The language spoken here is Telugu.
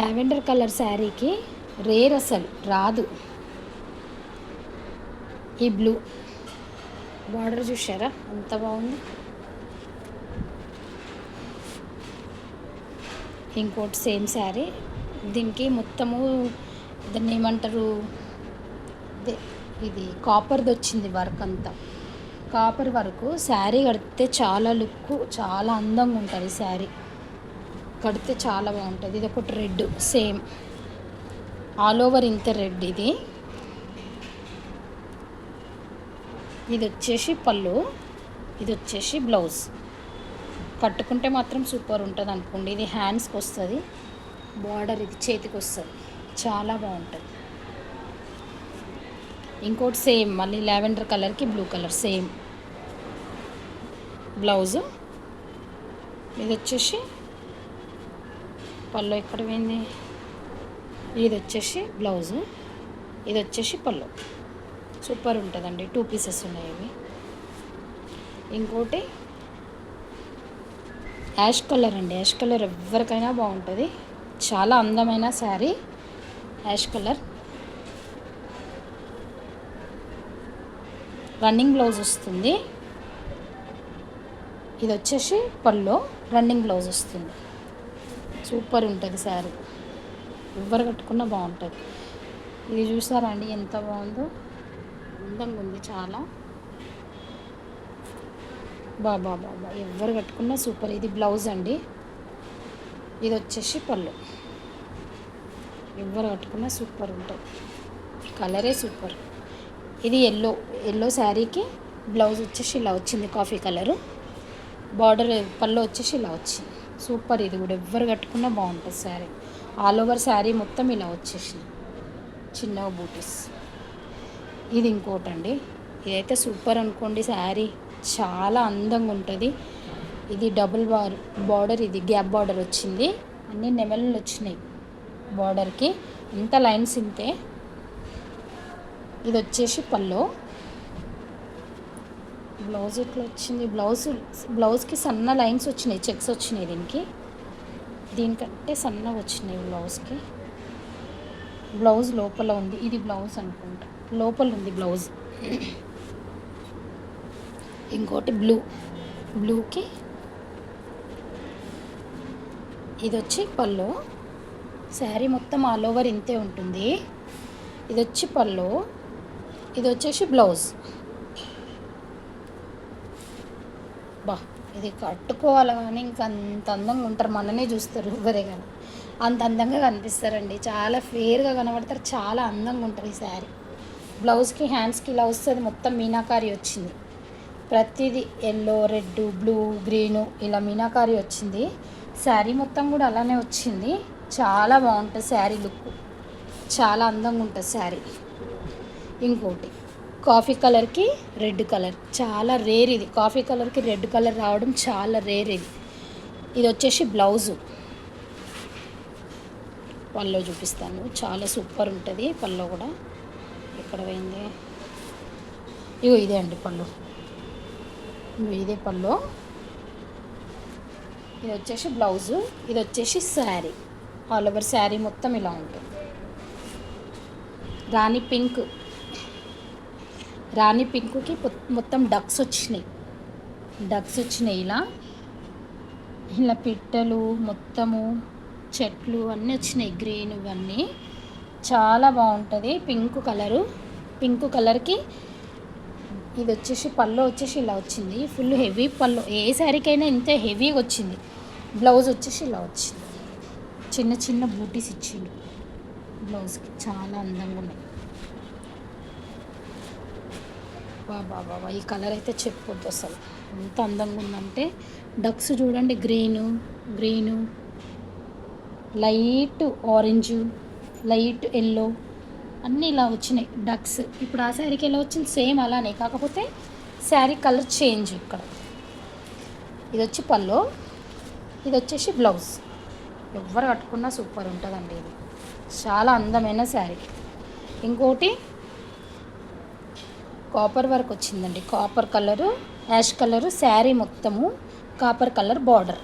లావెండర్ కలర్ శారీకి రేర్ అసలు రాదు. ఈ బ్లూ బార్డర్ చూసారా ఎంత బాగుంది. ఇంకోటి సేమ్ శారీ, దీనికి మొత్తము దాన్ని ఏమంటారు, ఇది కాపర్ది వచ్చింది వర్క్ అంతా. కాపర్ వర్క్ శారీ కడితే చాలా లుక్, చాలా అందంగా ఉంటుంది. శారీ కడితే చాలా బాగుంటుంది. ఇది ఒకటి రెడ్ సేమ్ ఆల్ ఓవర్ ఇంత రెడ్. ఇది వచ్చేసి పళ్ళు, ఇది వచ్చేసి బ్లౌజ్. కట్టుకుంటే మాత్రం సూపర్ ఉంటుంది అనుకోండి. ఇది హ్యాండ్స్కి వస్తుంది బార్డర్, ఇది చేతికి వస్తుంది, చాలా బాగుంటుంది. ఇంకోటి సేమ్ మళ్ళీ లావెండర్ కలర్కి బ్లూ కలర్ సేమ్ బ్లౌజు. ఇది వచ్చేసి పళ్ళు ఎక్కడ పోయింది, ఇది వచ్చేసి బ్లౌజు, ఇది వచ్చేసి పళ్ళు. సూపర్ ఉంటుందండి. 2 పీసెస్ ఉన్నాయి ఇవి. ఇంకోటి యాష్ కలర్ అండి. యాష్ కలర్ ఎవరికైనా బాగుంటుంది, చాలా అందమైన sari. Ash colour running blouse వస్తుంది. ఇది వచ్చేసి పళ్ళు, రన్నింగ్ బ్లౌజ్ వస్తుంది. సూపర్ ఉంటుంది శారీ, ఎవరు కట్టుకున్నా బాగుంటుంది. ఇది చూసారా అండి ఎంత బాగుందో, అందంగా ఉంది చాలా. బాబా ఎవరు కట్టుకున్నా సూపర్. ఇది బ్లౌజ్ అండి, ఇది వచ్చేసి పళ్ళు. ఎవరు కట్టుకున్నా సూపర్ ఉంటుంది, కలరే సూపర్. ఇది ఎల్లో శారీకి బ్లౌజ్ వచ్చేసి ఇలా వచ్చింది, కాఫీ కలరు. బార్డర్ పళ్ళు వచ్చేసి ఇలా వచ్చింది. సూపర్. ఇది కూడా ఎవరు కట్టుకున్నా బాగుంటుంది శారీ. ఆల్ ఓవర్ శారీ మొత్తం ఇలా వచ్చేసింది, చిన్న బూటీస్. ఇది ఇంకోటి అండి, ఇదైతే సూపర్ అనుకోండి. శారీ చాలా అందంగా ఉంటుంది. ఇది డబుల్ బార్డర్, ఇది గ్యాప్ బార్డర్ వచ్చింది, అన్ని నెమళ్ళు వచ్చినాయి బార్డర్కి, ఇంత లైన్స్ ఇంతే. ఇది వచ్చేసి పళ్ళు. బ్లౌజ్ ఎట్లా వచ్చింది, బ్లౌజ్కి సన్న లైన్స్ వచ్చినాయి, చెక్స్ వచ్చినాయి. దీనికంటే సన్నగా వచ్చినాయి బ్లౌజ్కి. బ్లౌజ్ లోపల ఉంది, ఇది బ్లౌజ్ అనుకుంటా, లోపల ఉంది బ్లౌజ్. ఇంకోటి బ్లూకి ఇది వచ్చి పళ్ళు. శారీ మొత్తం ఆల్ ఓవర్ ఇంతే ఉంటుంది. ఇది వచ్చి పళ్ళు, ఇది వచ్చేసి బ్లౌజ్. ఇది కట్టుకోవాలి కానీ ఇంకా అంత అందంగా ఉంటారు, మననే చూస్తారు ఎవరే కానీ అంత అందంగా కనిపిస్తారండి. చాలా ఫేర్గా కనబడతారు, చాలా అందంగా ఉంటారు ఈ శారీ. బ్లౌజ్కి హ్యాండ్స్కి ఇలా వస్తుంది, మొత్తం మీనాకారి వచ్చింది. ప్రతిదీ ఎల్లో, రెడ్, బ్లూ, గ్రీను ఇలా మీనాకారి వచ్చింది. శారీ మొత్తం కూడా అలానే వచ్చింది. చాలా బాగుంటుంది శారీ లుక్, చాలా అందంగా ఉంటుంది శారీ. ఇంకోటి కాఫీ కలర్కి రెడ్ కలర్, చాలా రేర్. ఇది కాఫీ కలర్కి రెడ్ కలర్ రావడం చాలా రేర్. ఇది వచ్చేసి బ్లౌజు. పళ్ళు చూపిస్తాను, చాలా సూపర్ ఉంటుంది పళ్ళు కూడా. ఎక్కడ పోయింది, ఇదే అండి పళ్ళు, ఇదే పళ్ళు. ఇది వచ్చేసి బ్లౌజు, ఇది వచ్చేసి శారీ. ఆల్ ఓవర్ శారీ మొత్తం ఇలా ఉంటుంది. రాణి పింక్కి మొత్తం డక్స్ వచ్చినాయి, ఇలా పిట్టలు మొత్తము చెట్లు అన్నీ వచ్చినాయి, గ్రీన్ ఇవన్నీ. చాలా బాగుంటుంది పింక్ కలర్కి. ఇది వచ్చేసి పళ్ళు వచ్చేసి ఇలా వచ్చింది, ఫుల్ హెవీ పళ్ళు. ఏ శారీకైనా ఇంతే హెవీగా వచ్చింది. బ్లౌజ్ వచ్చేసి ఇలా వచ్చింది, చిన్న చిన్న బూటీస్ ఇచ్చిండు బ్లౌజ్కి, చాలా అందంగా ఉన్నాయి. బాబా ఈ కలర్ అయితే చెప్పొద్దు అసలు, ఎంత అందంగా ఉందంటే. డక్స్ చూడండి, green, light orange, light yellow అన్నీ ఇలా వచ్చినాయి డక్స్. ఇప్పుడు ఆ శారీకి ఎలా వచ్చింది సేమ్ అలానే, కాకపోతే శారీ కలర్ చేంజ్ ఇక్కడ. ఇది వచ్చి పళ్ళు, ఇది వచ్చేసి బ్లౌజ్. ఎవరు కట్టుకున్నా సూపర్ ఉంటుందండి. ఇది చాలా అందమైన శారీ. ఇంకోటి కాపర్ వర్క్ వచ్చిందండి, copper colour, ash colour sari మొత్తము కాపర్ కలర్ బార్డర్.